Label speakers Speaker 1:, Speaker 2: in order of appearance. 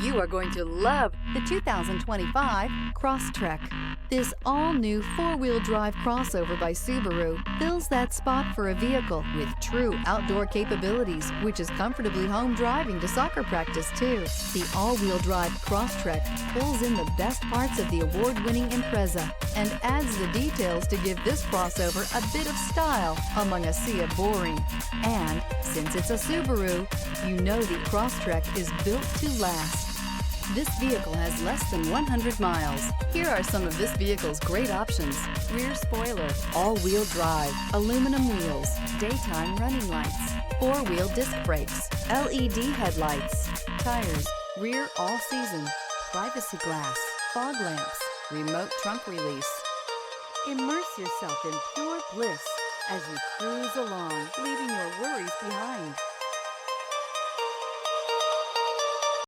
Speaker 1: You are going to love the 2025 Crosstrek. This all-new four-wheel drive crossover by Subaru fills that spot for a vehicle with true outdoor capabilities, which is comfortably home driving to soccer practice too. The all-wheel drive Crosstrek pulls in the best parts of the award-winning Impreza and adds the details to give this crossover a bit of style among a sea of boring. And since it's a Subaru, you know the Crosstrek is built to last. This vehicle has less than 100 miles. Here are some of this vehicle's great options: rear spoiler, all-wheel drive, aluminum wheels, daytime running lights, four-wheel disc brakes, LED headlights, tires, rear all-season, privacy glass, fog lamps, remote trunk release. Immerse yourself in pure bliss as you cruise along, leaving your worries behind.